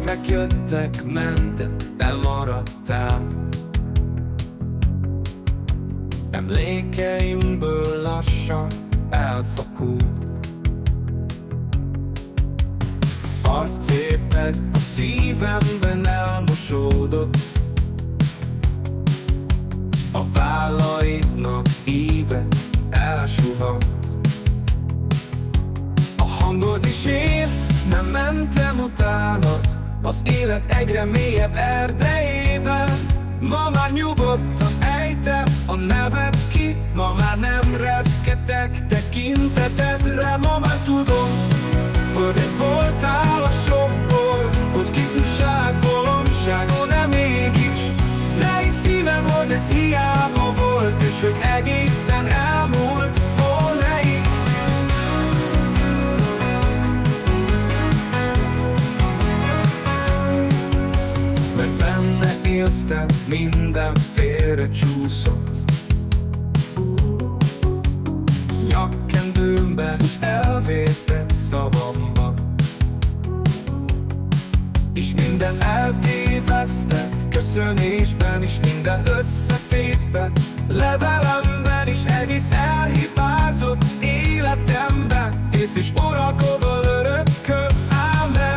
évek jöttek, mentek, de maradtál. Emlékeimből lassan elfakul. Arcképed a szívemben elmosódott, a vállaidnak íve elsuhant. A hangod is én, nem mentem utánad, az élet egyre mélyebb erdejében. Ma már nyugodtan ejtem a neved ki, ma már nem reszketek tekintetedre. Ma már tudom, hogy egy voltál a sokból, hogy ifjúság bolondságon, de mégis ne hidd szívem, hogy ez hiába volt, és hogy egészen elmúlt. Ó, ne hidd! Mert benne élsz te, minden félre csúszott. Nyakkendőmben is elvétett szavamban, és minden eltévesztett köszönésben, és minden összetétben, levelemben is egész elhibázott életemben, ész és uralkodol örökkön. Ámen.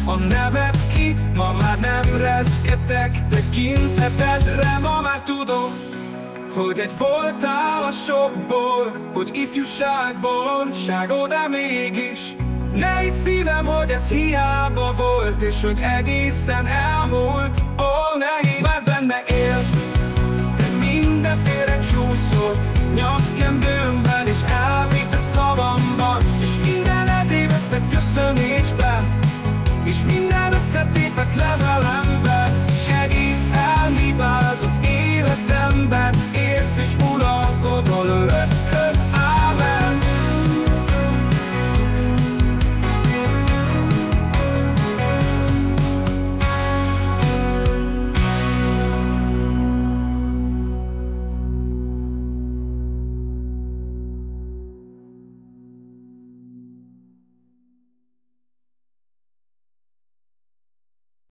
A neved ki, ma már nem reszketek tekintetedre. Ma már tudom, hogy egy voltál a sokból, hogy ifjúság bolondságon, de mégis ne hidd szívem, hogy ez hiába volt, és hogy egészen elmúlt. Ó, ne hidd, mert benne élsz, te mindenfélre csúszott, nyakkendőmben és elvittett szavamban, és minden eltévesztett köszönésben, és minden összetépet